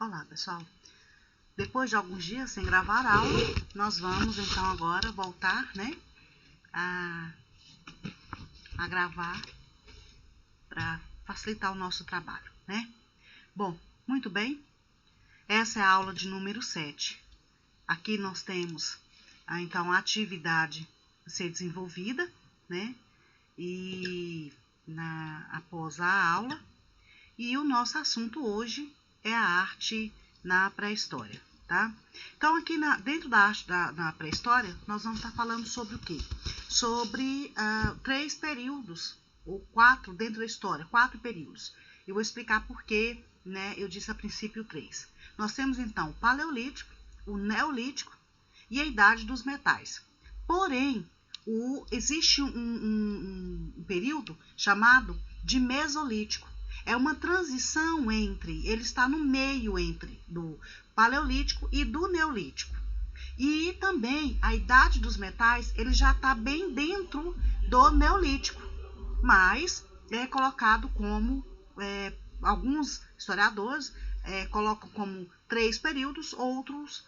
Olá, pessoal. Depois de alguns dias sem gravar aula, nós vamos então agora voltar, né, a gravar para facilitar o nosso trabalho, né? Bom, muito bem. Essa é a aula de número 7. Aqui nós temos, então, a atividade a ser desenvolvida, né? E após a aula. E o nosso assunto hoje é a arte na pré-história, tá? Então, aqui dentro da arte na pré-história, nós vamos estar falando sobre o quê? Sobre 3 períodos, ou 4 dentro da história, 4 períodos. Eu vou explicar por que, né, eu disse a princípio 3. Nós temos, então, o Paleolítico, o Neolítico e a Idade dos Metais. Porém, existe um período chamado de Mesolítico. É uma transição ele está no meio entre do Paleolítico e do Neolítico. E também a Idade dos Metais, ele já está bem dentro do Neolítico, mas é colocado como, alguns historiadores colocam como 3 períodos, outros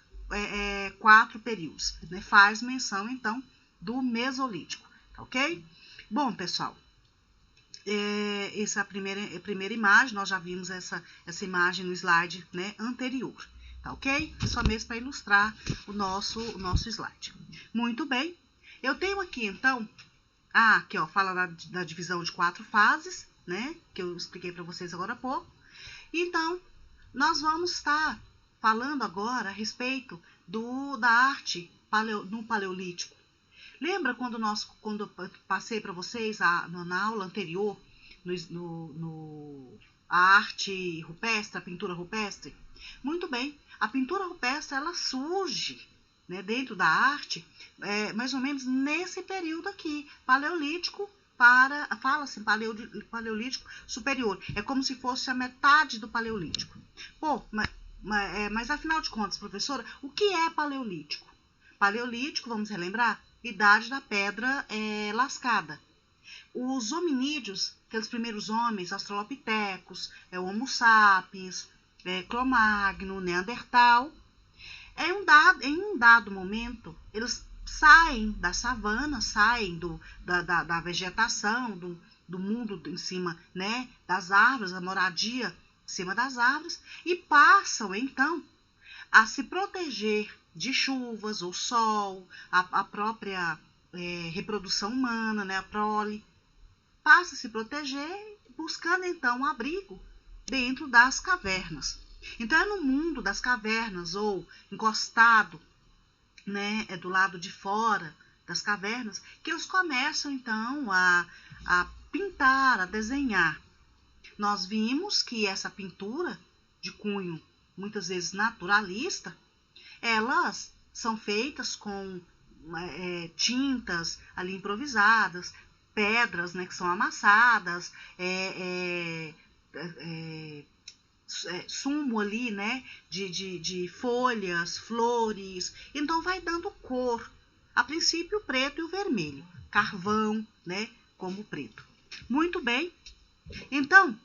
4 períodos, né? Faz menção, então, do Mesolítico, tá ok? Bom, pessoal, essa é a primeira imagem, nós já vimos essa imagem no slide, né, anterior, tá ok? É só mesmo para ilustrar o nosso slide. Muito bem, eu tenho aqui, então, aqui, ó, fala da divisão de 4 fases, né, que eu expliquei para vocês agora há pouco. Então, nós vamos estar falando agora a respeito da arte no Paleolítico. Lembra quando eu passei para vocês na aula anterior, a arte rupestre, a pintura rupestre? Muito bem, a pintura rupestre, ela surge, né, dentro da arte, mais ou menos nesse período aqui, Paleolítico fala-se Paleolítico superior, é como se fosse a metade do Paleolítico. Pô, mas afinal de contas, professora, o que é Paleolítico? Paleolítico, vamos relembrar, idade da pedra lascada. Os hominídeos, aqueles primeiros homens, australopitecos, Homo sapiens, Cro-Magnon, Neandertal, em um dado momento, eles saem da savana, saem da vegetação, do mundo em cima, né, das árvores, da moradia em cima das árvores, e passam, então, a se proteger de chuvas ou sol, a própria reprodução humana, né, a prole, passa a se proteger, buscando então um abrigo dentro das cavernas. Então é no mundo das cavernas, ou encostado, né, do lado de fora das cavernas, que eles começam então a pintar, a desenhar. Nós vimos que essa pintura de cunho muitas vezes naturalista, elas são feitas com tintas ali improvisadas, pedras, né, que são amassadas, sumo ali, né, de folhas, flores, então vai dando cor, a princípio o preto e o vermelho, carvão, né, como preto. Muito bem, então,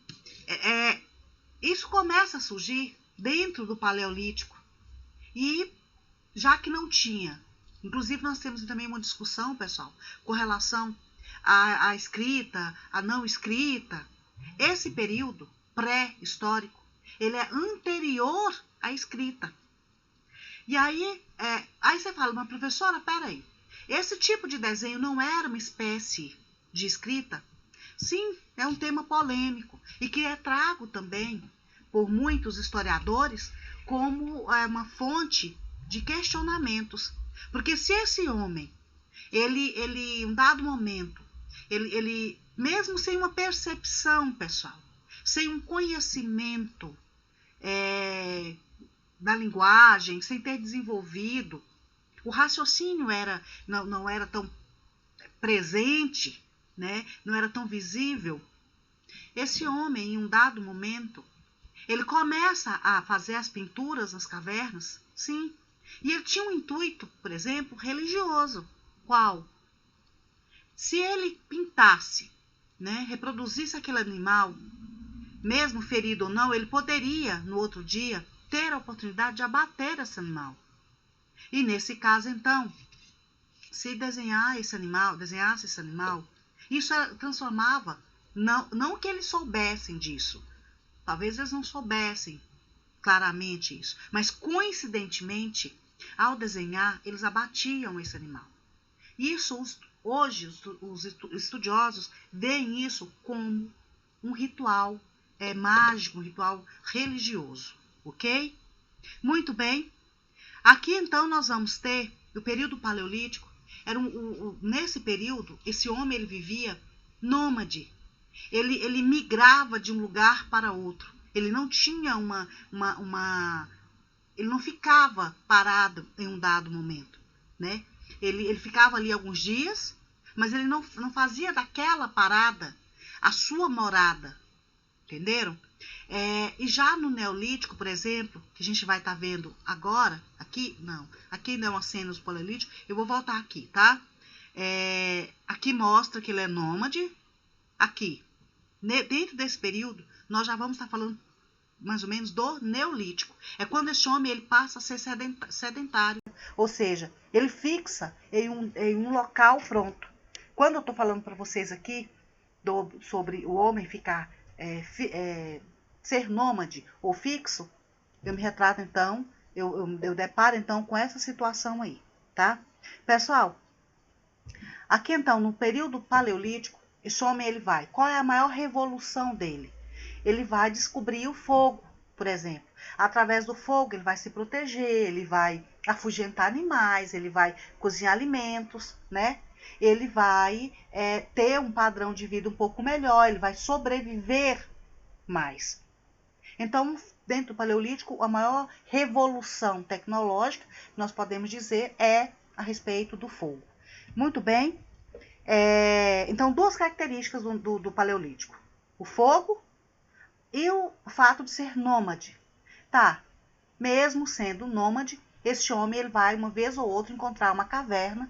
isso começa a surgir dentro do Paleolítico, e já que não tinha, inclusive nós temos também uma discussão, pessoal, com relação à escrita, à não escrita. Esse período pré-histórico, ele é anterior à escrita. E aí você fala, mas professora, peraí, esse tipo de desenho não era uma espécie de escrita? Sim, é um tema polêmico e que é trago também por muitos historiadores como uma fonte de questionamentos. Porque se esse homem, ele em um dado momento, ele mesmo sem uma percepção, pessoal, sem um conhecimento da linguagem, sem ter desenvolvido, o raciocínio não era tão presente, né? Não era tão visível. Esse homem, em um dado momento, ele começa a fazer as pinturas nas cavernas, sim, e ele tinha um intuito, por exemplo, religioso. Qual? Se ele pintasse, né, reproduzisse aquele animal, mesmo ferido ou não, ele poderia, no outro dia, ter a oportunidade de abater esse animal. E nesse caso, então, se desenhasse esse animal, isso transformava, não que eles soubessem disso, talvez eles não soubessem claramente isso, mas coincidentemente, ao desenhar, eles abatiam esse animal. Isso, hoje, os estudiosos veem isso como um ritual mágico, um ritual religioso, ok? Muito bem. Aqui, então, nós vamos ter, no período paleolítico, nesse período, esse homem ele vivia nômade. Ele migrava de um lugar para outro. Ele não tinha ele não ficava parado em um dado momento, né? Ele ficava ali alguns dias, mas ele não fazia daquela parada a sua morada, entenderam? E já no Neolítico, por exemplo, que a gente vai estar vendo agora, aqui não é uma cena do Paleolítico, eu vou voltar aqui, tá? Aqui mostra que ele é nômade, aqui, dentro desse período, nós já vamos estar falando mais ou menos do Neolítico. É quando esse homem ele passa a ser sedentário, ou seja, ele fixa em um local pronto. Quando eu estou falando para vocês aqui sobre o homem ficar ser nômade ou fixo, eu me retrato então, eu deparo então com essa situação aí, tá? Pessoal, aqui então no período paleolítico, esse homem ele vai, qual é a maior revolução dele? Ele vai descobrir o fogo, por exemplo. Através do fogo ele vai se proteger, ele vai afugentar animais, ele vai cozinhar alimentos, né? Ele vai ter um padrão de vida um pouco melhor, ele vai sobreviver mais. Então, dentro do Paleolítico, a maior revolução tecnológica, nós podemos dizer, é a respeito do fogo. Muito bem. Então, duas características do Paleolítico. O fogo e o fato de ser nômade. Tá, mesmo sendo nômade, esse homem ele vai uma vez ou outra encontrar uma caverna.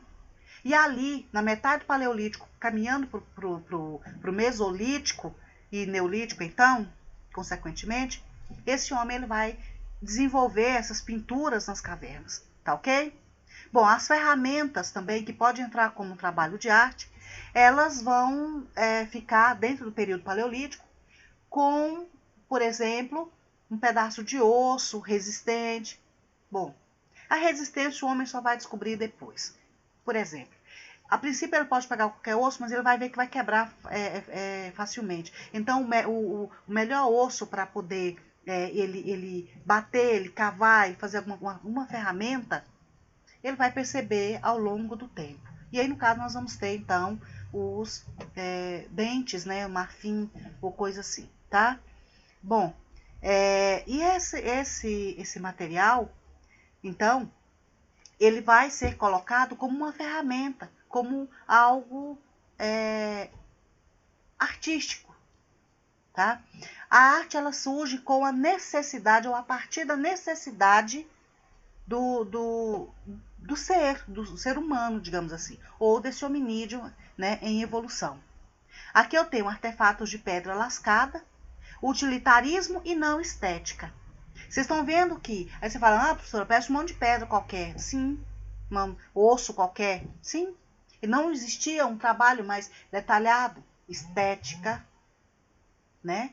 E ali, na metade do Paleolítico, caminhando para o Mesolítico e Neolítico, então, consequentemente, esse homem ele vai desenvolver essas pinturas nas cavernas, tá ok? Bom, as ferramentas também, que podem entrar como um trabalho de arte, elas vão ficar dentro do período Paleolítico com, por exemplo, um pedaço de osso resistente. Bom, a resistência o homem só vai descobrir depois. Por exemplo, a princípio ele pode pegar qualquer osso, mas ele vai ver que vai quebrar facilmente. Então, o melhor osso para poder ele bater, ele cavar, ele fazer alguma ferramenta, ele vai perceber ao longo do tempo. E aí, no caso, nós vamos ter, então, os dentes, né, marfim ou coisa assim, tá? Bom, e esse material, então, ele vai ser colocado como uma ferramenta, como algo artístico, tá? A arte, ela surge com a necessidade, ou a partir da necessidade do ser humano, digamos assim, ou desse hominídeo, né, em evolução. Aqui eu tenho artefatos de pedra lascada, utilitarismo e não estética. Vocês estão vendo que, aí você fala, professora, parece um monte de pedra qualquer. Sim. Um osso qualquer. Sim. E não existia um trabalho mais detalhado, estética, né?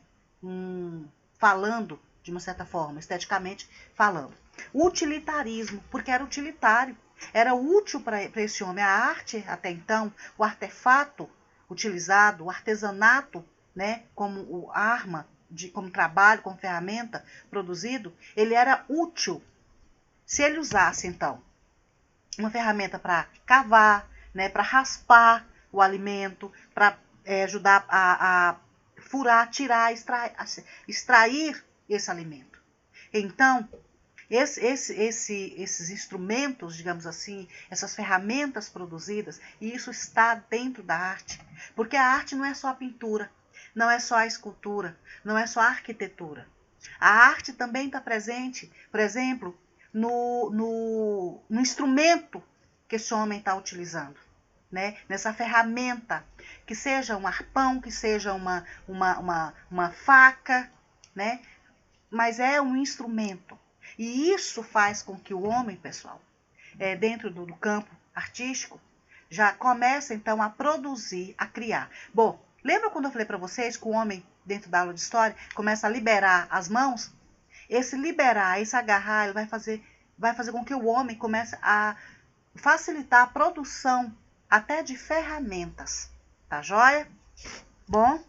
Falando de uma certa forma, esteticamente falando. Utilitarismo, porque era utilitário. Era útil para esse homem. A arte, até então, o artefato utilizado, o artesanato, né, como arma, como trabalho, como ferramenta produzido, ele era útil. Se ele usasse, então, uma ferramenta para cavar, né, para raspar o alimento, para ajudar a furar, tirar, extrair esse alimento. Então, esses instrumentos, digamos assim, essas ferramentas produzidas, e isso está dentro da arte, porque a arte não é só a pintura, não é só a escultura, não é só a arquitetura. A arte também está presente, por exemplo, no instrumento que esse homem está utilizando, né? Nessa ferramenta, que seja um arpão, que seja uma faca, né? Mas é um instrumento. E isso faz com que o homem, pessoal, dentro do campo artístico, já começa então a produzir, a criar. Bom, lembra quando eu falei para vocês que o homem, dentro da aula de história, começa a liberar as mãos? Esse liberar, esse agarrar, ele vai fazer com que o homem comece a facilitar a produção até de ferramentas. Tá joia? Bom,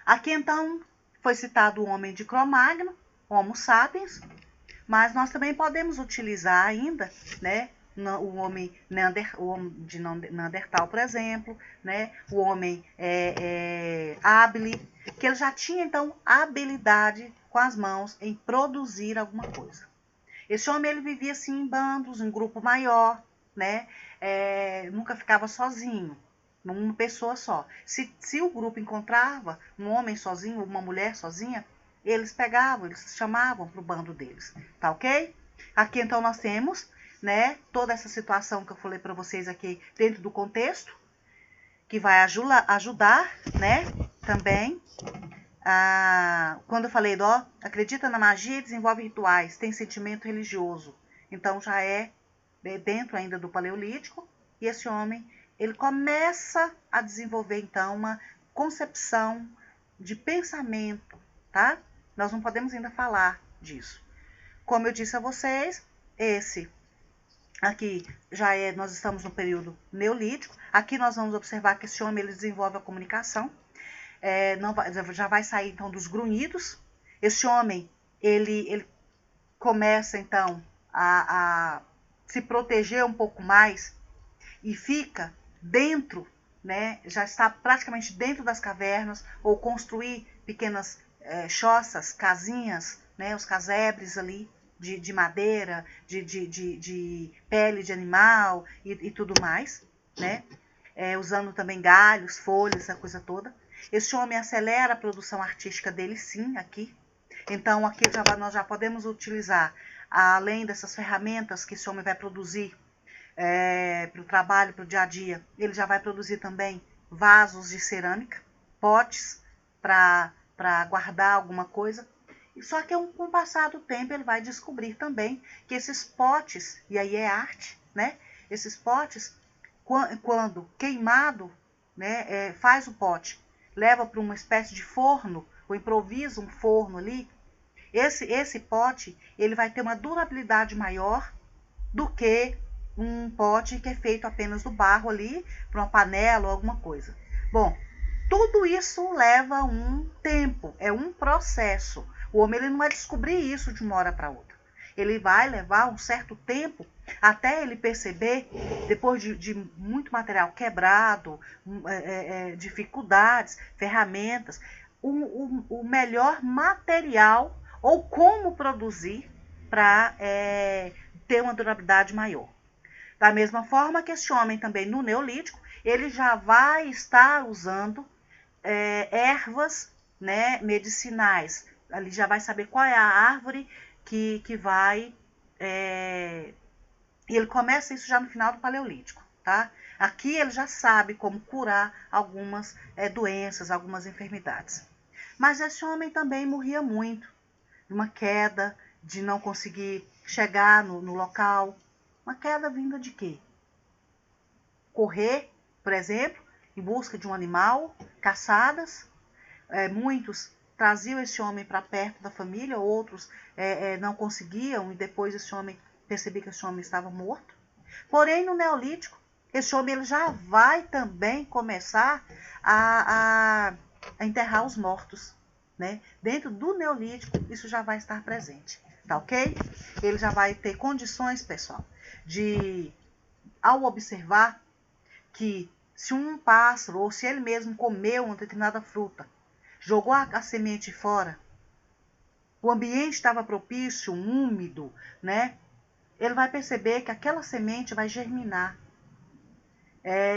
aqui então foi citado o homem de Cro-Magno, Homo sapiens, mas nós também podemos utilizar ainda, né, o homem de Neandertal, por exemplo, né, o homem hábil, que ele já tinha então a habilidade com as mãos em produzir alguma coisa. Esse homem ele vivia assim em bandos, em grupo maior, né, nunca ficava sozinho, uma pessoa só. Se o grupo encontrava um homem sozinho, uma mulher sozinha, eles pegavam, eles chamavam para o bando deles, tá ok? Aqui então nós temos, né, toda essa situação que eu falei para vocês aqui dentro do contexto, que vai ajudar, né, também. Quando eu falei, acredita na magia, desenvolve rituais, tem sentimento religioso. Então já é dentro ainda do Paleolítico, e esse homem, ele começa a desenvolver então uma concepção de pensamento, tá? Nós não podemos ainda falar disso. Como eu disse a vocês, esse aqui nós estamos no período neolítico. Aqui nós vamos observar que esse homem ele desenvolve a comunicação. Já vai sair então dos grunhidos. Esse homem ele começa então a se proteger um pouco mais e fica dentro, né? Já está praticamente dentro das cavernas, ou construir pequenas choças, casinhas, né, os casebres ali de madeira, de pele de animal e tudo mais, né? Usando também galhos, folhas, essa coisa toda. Esse homem acelera a produção artística dele, sim, aqui. Então, aqui nós já podemos utilizar, além dessas ferramentas que esse homem vai produzir para o trabalho, para o dia a dia, ele já vai produzir também vasos de cerâmica, potes para guardar alguma coisa. Só que com o passar do tempo ele vai descobrir também que esses potes, e aí é arte, né? Esses potes, quando queimado, né, faz o pote, leva para uma espécie de forno, ou improvisa um forno ali, esse pote ele vai ter uma durabilidade maior do que um pote que é feito apenas do barro ali, para uma panela ou alguma coisa. Bom, tudo isso leva um tempo, é um processo. O homem ele não vai descobrir isso de uma hora para outra. Ele vai levar um certo tempo até ele perceber, depois de muito material quebrado, dificuldades, ferramentas, o melhor material ou como produzir para ter uma durabilidade maior. Da mesma forma que esse homem também no Neolítico, ele já vai estar usando ervas, né, medicinais. Ali já vai saber qual é a árvore que vai... E ele começa isso já no final do Paleolítico, tá? Aqui ele já sabe como curar algumas doenças, algumas enfermidades. Mas esse homem também morria muito, de uma queda, de não conseguir chegar no local. Uma queda vinda de quê? Correr, por exemplo, em busca de um animal, caçadas. Muitos traziam esse homem para perto da família, outros não conseguiam, e depois esse homem percebia que esse homem estava morto. Porém, no Neolítico, esse homem ele já vai também começar a enterrar os mortos, né? Dentro do Neolítico, isso já vai estar presente, tá ok? Ele já vai ter condições, pessoal, ao observar que se um pássaro, ou se ele mesmo comeu uma determinada fruta, jogou a semente fora, o ambiente estava propício, úmido, né? Ele vai perceber que aquela semente vai germinar.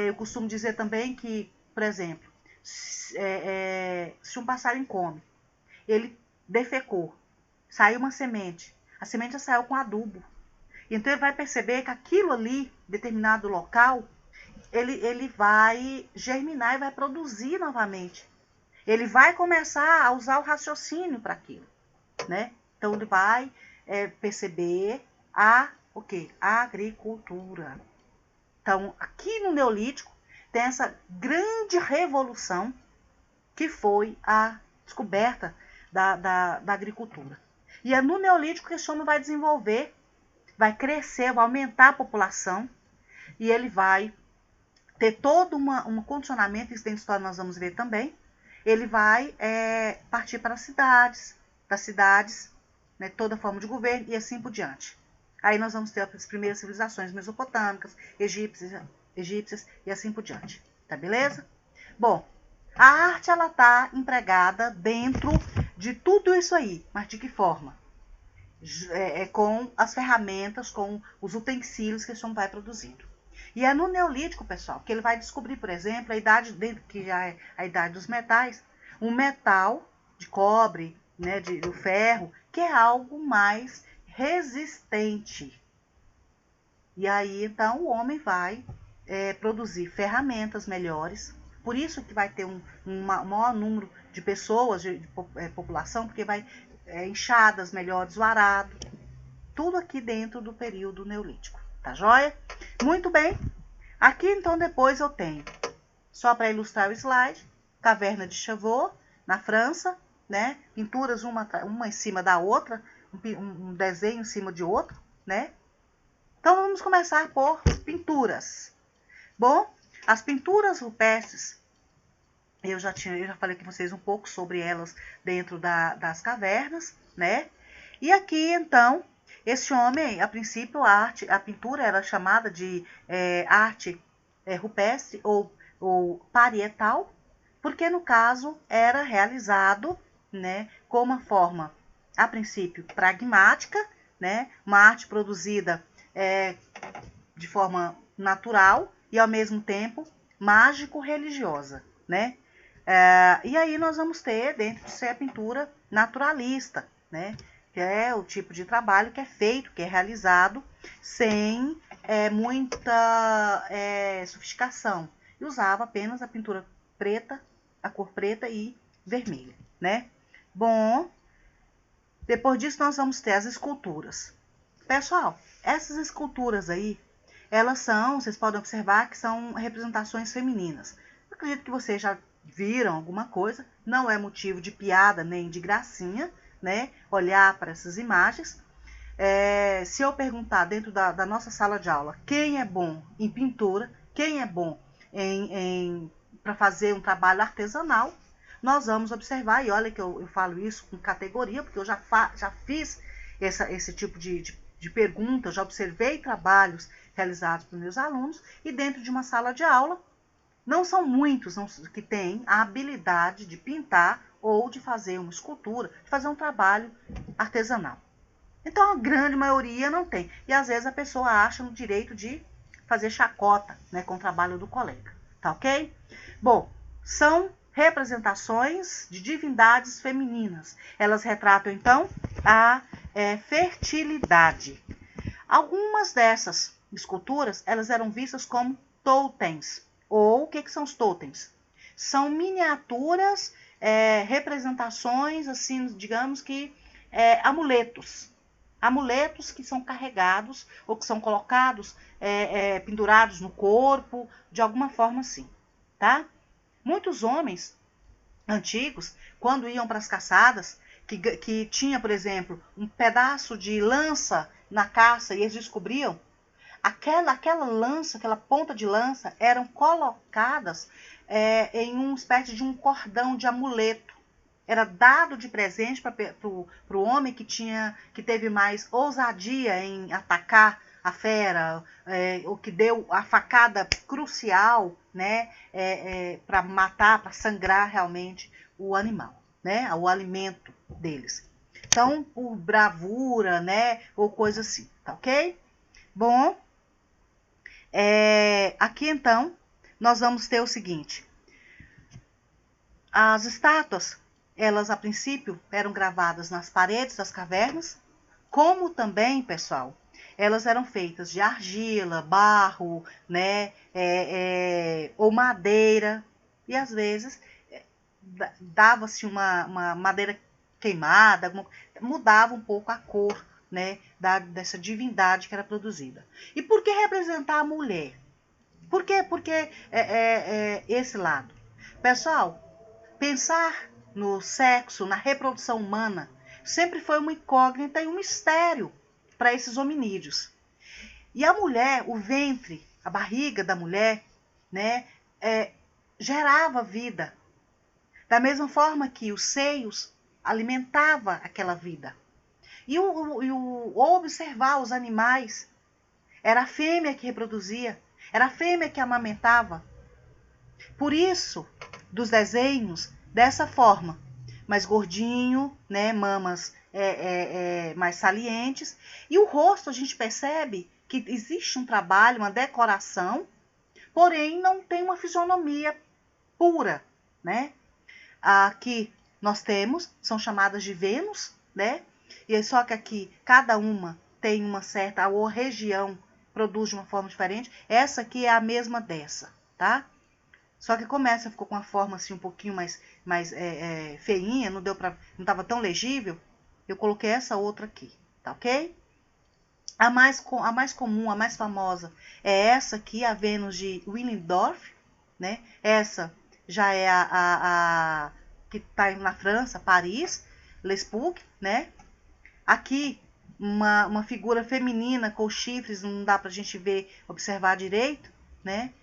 Eu costumo dizer também que, por exemplo, se um passarinho come, ele defecou, saiu uma semente, a semente já saiu com adubo. Então ele vai perceber que aquilo ali, determinado local, ele vai germinar e vai produzir novamente. Ele vai começar a usar o raciocínio para aquilo, né? Então ele vai perceber o quê? A agricultura. Então, aqui no Neolítico, tem essa grande revolução que foi a descoberta da agricultura. E é no Neolítico que esse homem vai desenvolver, vai crescer, vai aumentar a população, e ele vai ter todo um condicionamento, isso dentro da história nós vamos ver também. Ele vai partir para as cidades, né, toda forma de governo e assim por diante. Aí nós vamos ter as primeiras civilizações mesopotâmicas, egípcias e assim por diante. Tá beleza? Bom, a arte ela está empregada dentro de tudo isso aí, mas de que forma? Com as ferramentas, com os utensílios que esse homem vai produzindo. E é no Neolítico, pessoal, que ele vai descobrir, por exemplo, a idade dele, que já é a idade dos metais, um metal de cobre, né, do ferro, que é algo mais resistente. E aí, então, o homem vai produzir ferramentas melhores. Por isso que vai ter um maior número de pessoas, de população, porque vai enxadas melhores, o arado. Tudo aqui dentro do período neolítico. Tá joia? Muito bem. Aqui, então, depois eu tenho, só para ilustrar o slide, Caverna de Chauvet, na França, né? Pinturas uma em cima da outra, um desenho em cima de outro, né? Então, vamos começar por pinturas. Bom, as pinturas rupestres, eu já falei com vocês um pouco sobre elas dentro das cavernas, né? E aqui, então, esse homem, a princípio, a pintura era chamada de arte rupestre ou parietal, porque, no caso, era realizado, né, com uma forma, a princípio, pragmática, né, uma arte produzida de forma natural e, ao mesmo tempo, mágico-religiosa, né? E aí nós vamos ter, dentro disso, a pintura naturalista, né? Que é o tipo de trabalho que é feito, que é realizado sem muita sofisticação. E usava apenas a pintura preta, a cor preta e vermelha, né? Bom, depois disso nós vamos ter as esculturas. Pessoal, essas esculturas aí, elas são, vocês podem observar que são representações femininas. Eu acredito que vocês já viram alguma coisa, não é motivo de piada nem de gracinha, né? Olhar para essas imagens. Se eu perguntar dentro da nossa sala de aula quem é bom em pintura, quem é bom para fazer um trabalho artesanal, nós vamos observar, e olha que eu falo isso com categoria, porque eu já fiz esse tipo de pergunta, eu já observei trabalhos realizados por meus alunos, e dentro de uma sala de aula, não são muitos que têm a habilidade de pintar ou de fazer uma escultura, de fazer um trabalho artesanal. Então, a grande maioria não tem. E, às vezes, a pessoa acha no direito de fazer chacota, né, com o trabalho do colega. Tá ok? Bom, são representações de divindades femininas. Elas retratam, então, a fertilidade. Algumas dessas esculturas, elas eram vistas como totens. Ou, o que são os totens? São miniaturas, representações, assim, digamos que, amuletos. Amuletos que são carregados ou que são colocados, pendurados no corpo, de alguma forma assim, tá? Muitos homens antigos, quando iam para as caçadas, que tinha, por exemplo, um pedaço de lança na caça e eles descobriam, aquela lança, aquela ponta de lança, eram colocadas em uma espécie de um cordão de amuleto. Era dado de presente para o homem que teve mais ousadia em atacar a fera, o que deu a facada crucial, né, para matar, para sangrar realmente o animal, né, o alimento deles. Então, por bravura, né, ou coisa assim, tá ok? Bom, aqui então, nós vamos ter o seguinte. As estátuas, elas a princípio eram gravadas nas paredes das cavernas, como também, pessoal, elas eram feitas de argila, barro, né, ou madeira, e às vezes dava-se uma madeira queimada, mudava um pouco a cor né, dessa divindade que era produzida. E por que representar a mulher? Por que esse lado? Pessoal, pensar no sexo, na reprodução humana, sempre foi uma incógnita e um mistério para esses hominídeos. E a mulher, o ventre, a barriga da mulher, né, gerava vida. Da mesma forma que os seios alimentava aquela vida. E o observar os animais, era a fêmea que reproduzia, era a fêmea que amamentava. Por isso, dos desenhos, dessa forma, mais gordinho, né, mamas mais salientes, e o rosto a gente percebe que existe um trabalho, uma decoração, porém não tem uma fisionomia pura, né? Aqui nós temos, são chamadas de Vênus, né? E só que aqui cada uma tem uma certa, ou região produz de uma forma diferente. Essa aqui é a mesma dessa, tá? Só que como essa ficou com uma forma assim um pouquinho mais feinha, não estava tão legível, eu coloquei essa outra aqui, tá ok? A mais comum, a mais famosa é essa aqui, a Vênus de Willendorf, né? Essa já é a que está na França, Paris, Lespuc, né? Aqui, uma figura feminina com chifres, não dá pra gente ver, observar direito, né?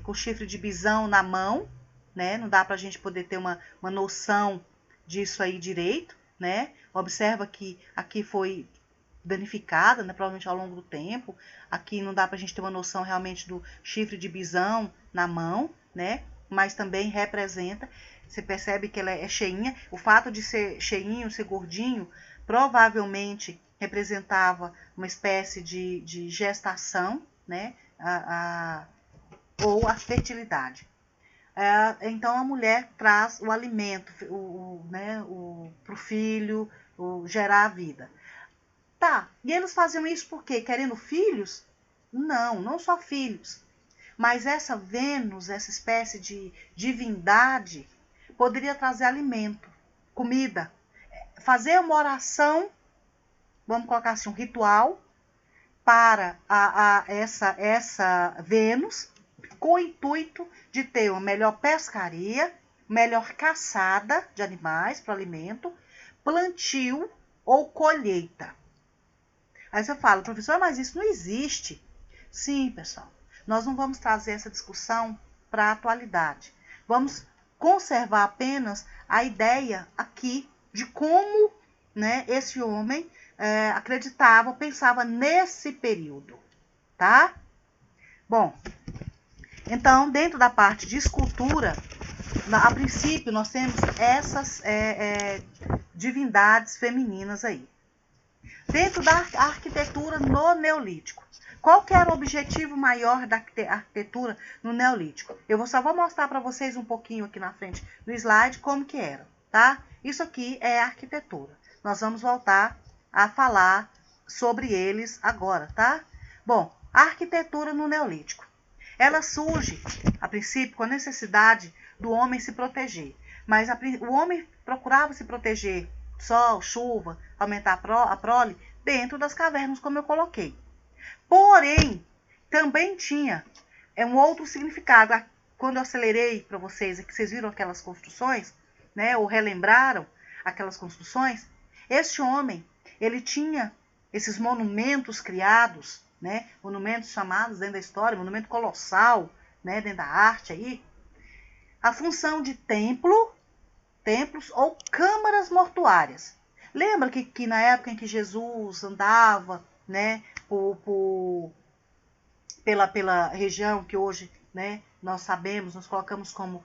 Com chifre de bisão na mão, né? Não dá pra gente poder ter uma noção disso aí direito, né? Observa que aqui foi danificada, né? Provavelmente ao longo do tempo. Aqui não dá pra gente ter uma noção realmente do chifre de bisão na mão, né? Mas também representa. Você percebe que ela é cheinha. O fato de ser cheinho, ser gordinho, provavelmente representava uma espécie de gestação, né? Ou a fertilidade. Então a mulher traz o alimento, né? Para o filho, gerar a vida. Tá, e eles faziam isso por quê? Querendo filhos? Não, não só filhos. Mas essa Vênus, essa espécie de divindade, poderia trazer alimento, comida, fazer uma oração, vamos colocar assim, um ritual para essa Vênus, com o intuito de ter uma melhor pescaria, melhor caçada de animais para alimento, plantio ou colheita. Aí você fala, professor, mas isso não existe. Sim, pessoal, nós não vamos trazer essa discussão para a atualidade. Vamos conservar apenas a ideia aqui de como, né, esse homem acreditava, pensava nesse período, tá? Bom, então, dentro da parte de escultura, a princípio, nós temos essas divindades femininas aí. Dentro da arquitetura no Neolítico, qual que era o objetivo maior da arquitetura no Neolítico? Eu só vou mostrar para vocês um pouquinho aqui na frente do slide como que era, tá? Isso aqui é arquitetura. Nós vamos voltar a falar sobre eles agora, tá? Bom, a arquitetura no Neolítico. Ela surge, a princípio, com a necessidade do homem se proteger. Mas o homem procurava se proteger sol, chuva, aumentar a prole, dentro das cavernas, como eu coloquei. Porém, também tinha um outro significado. Quando eu acelerei para vocês, que vocês viram aquelas construções, né, ou relembraram aquelas construções, este homem, ele tinha esses monumentos criados, né, monumentos chamados dentro da história, monumento colossal, né, dentro da arte aí, a função de templos ou câmaras mortuárias. Lembra que na época em que Jesus andava, né, pela região que hoje, né, nós sabemos, nós colocamos como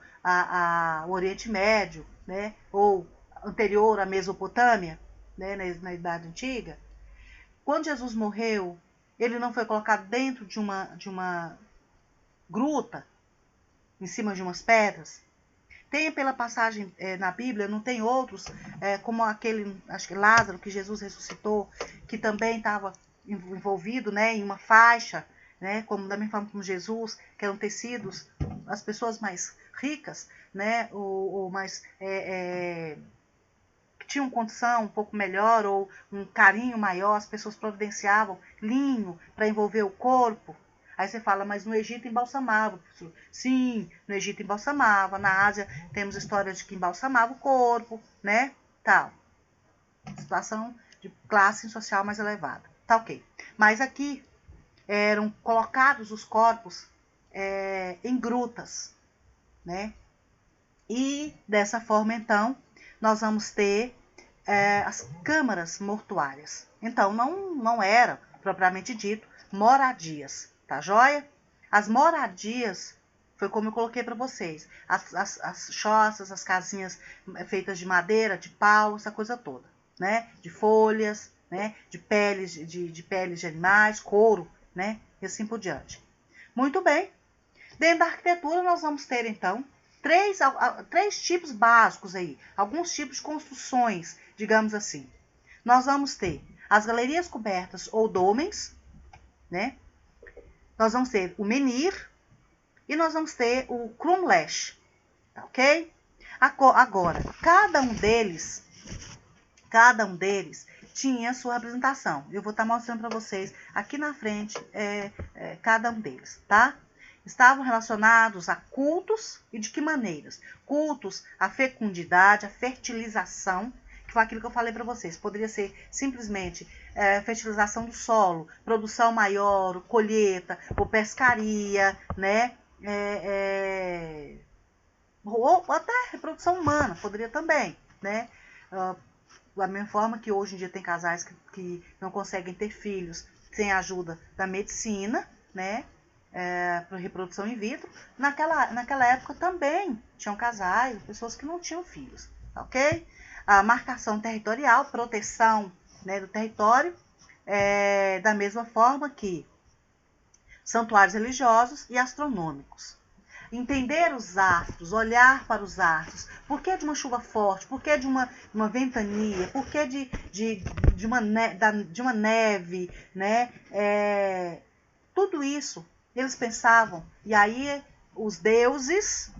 o Oriente Médio, né, ou anterior à Mesopotâmia, né, na Idade Antiga, quando Jesus morreu, ele não foi colocado dentro de uma gruta, em cima de umas pedras? Tem pela passagem na Bíblia, não tem outros, como aquele, acho que Lázaro, que Jesus ressuscitou, que também estava envolvido, né, em uma faixa, né, como da mesma forma como Jesus, que eram tecidos, as pessoas mais ricas, né, ou mais que tinham condição um pouco melhor ou um carinho maior, as pessoas providenciavam linho para envolver o corpo. Aí você fala, mas no Egito embalsamava. Sim, no Egito embalsamava. Na Ásia temos histórias de que embalsamava o corpo, né? Tal. Situação de classe social mais elevada. Tá ok. Mas aqui eram colocados os corpos em grutas, né? E dessa forma, então, nós vamos ter as câmaras mortuárias. Então, não eram, propriamente dito, moradias, tá joia? As moradias, foi como eu coloquei para vocês, as choças, as casinhas feitas de madeira, de pau, essa coisa toda, né? De folhas, né? De peles de animais, couro, né? E assim por diante. Muito bem. Dentro da arquitetura, nós vamos ter, então, três tipos básicos aí, alguns tipos de construções, digamos assim. Nós vamos ter as galerias cobertas ou domens, né? Nós vamos ter o menhir e nós vamos ter o crumlech, tá ok? Agora, cada um deles tinha sua representação. Eu vou estar mostrando para vocês aqui na frente cada um deles, tá? Estavam relacionados a cultos e de que maneiras? Cultos à fecundidade, à fertilização, que foi aquilo que eu falei para vocês. Poderia ser simplesmente fertilização do solo, produção maior, colheita, ou pescaria, né? Ou até reprodução humana, poderia também, né? Da mesma forma que hoje em dia tem casais que não conseguem ter filhos sem a ajuda da medicina, né? Para reprodução in vitro. Naquela época também tinham casais, pessoas que não tinham filhos, ok? A marcação territorial, proteção, né, do território, da mesma forma que santuários religiosos e astronômicos. Entender os astros, olhar para os astros. Por que de uma chuva forte? Por que de uma ventania? Por que de uma neve? Né? Tudo isso eles pensavam. E aí os deuses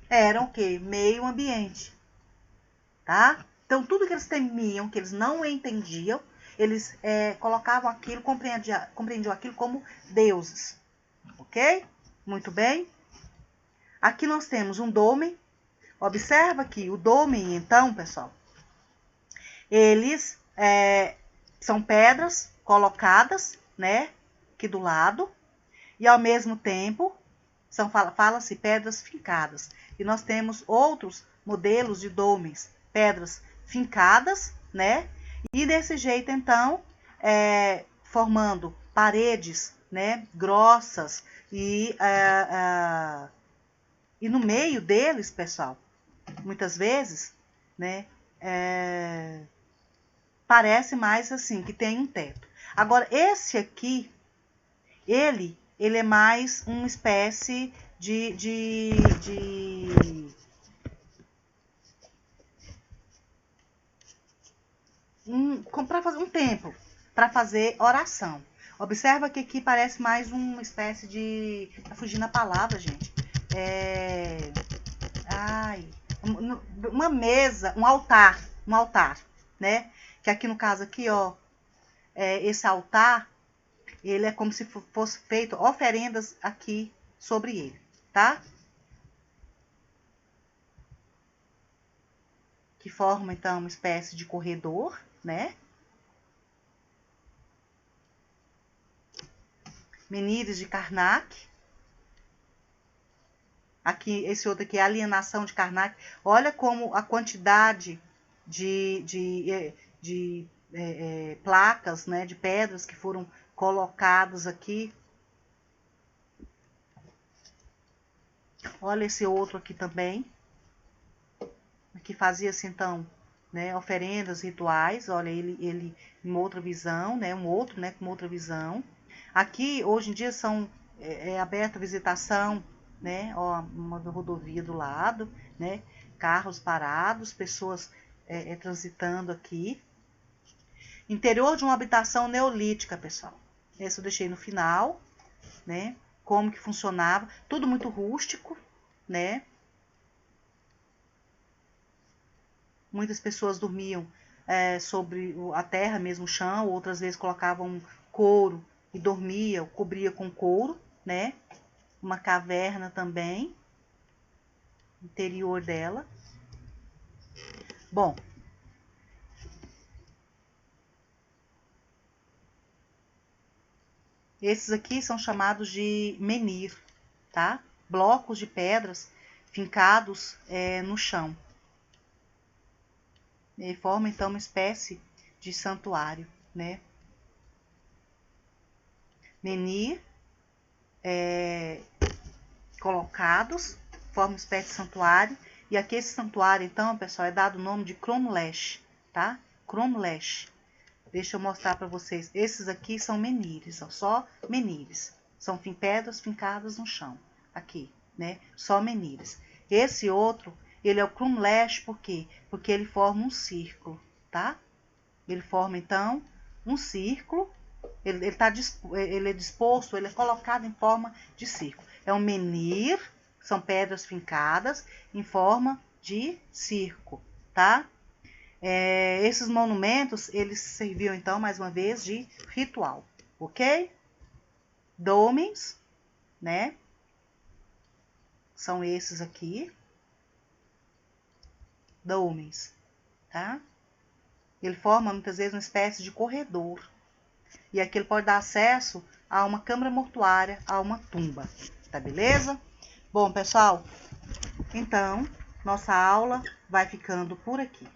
eram o quê? Meio ambiente. Tá? Então tudo que eles temiam, que eles não entendiam, eles colocavam aquilo, compreendiam aquilo como deuses. Ok? Muito bem. Aqui nós temos um dome. Observa que o dome, então, pessoal, eles são pedras colocadas, né, aqui do lado, e ao mesmo tempo fala-se pedras fincadas. E nós temos outros modelos de domes, pedras fincadas, né, e desse jeito, então, formando paredes, né, grossas e no meio deles, pessoal, muitas vezes, né, parece mais assim, que tem um teto. Agora, esse aqui, ele é mais uma espécie para fazer um templo, para fazer oração. Observa que aqui parece mais uma espécie de... Tá fugindo a palavra, gente. Uma mesa, um altar, né? Que aqui no caso aqui, ó, esse altar, ele é como se fosse feito oferendas aqui sobre ele, tá? Que forma, então, uma espécie de corredor, né? Menires de Karnak. Aqui, esse outro aqui é alienação de Karnak. Olha como a quantidade de placas, né, de pedras que foram colocadas aqui. Olha esse outro aqui também. Que fazia-se, então, né, oferendas rituais. Olha, ele em outra visão, né, um outro, né, com outra visão. Aqui, hoje em dia, é aberta a visitação, né, ó, uma rodovia do lado, né, carros parados, pessoas transitando aqui. Interior de uma habitação neolítica, pessoal. Esse eu deixei no final, né, como que funcionava. Tudo muito rústico, né. Muitas pessoas dormiam sobre a terra, mesmo o chão, outras vezes colocavam couro e dormiam, cobria com couro, né? Uma caverna também, interior dela. Bom, esses aqui são chamados de menhir, tá? Blocos de pedras fincados no chão. E forma então uma espécie de santuário, né? Menhir colocados, forma uma espécie de santuário. E aqui esse santuário, então, pessoal, é dado o nome de cromlech, tá? Cromlech. Deixa eu mostrar para vocês. Esses aqui são menhires, ó, só menhires. São pedras fincadas no chão, aqui, né? Só menhires. Esse outro, ele é o cromlech, por quê? Porque ele forma um círculo, tá? Ele forma, então, um círculo. Ele é disposto, ele é colocado em forma de círculo. É um menhir, são pedras fincadas em forma de círculo, tá? Esses monumentos, eles serviam, então, mais uma vez, de ritual, ok? Domes, né? São esses aqui. Domes, tá? Ele forma, muitas vezes, uma espécie de corredor. E aqui ele pode dar acesso a uma câmara mortuária, a uma tumba, tá beleza? Bom, pessoal, então, nossa aula vai ficando por aqui.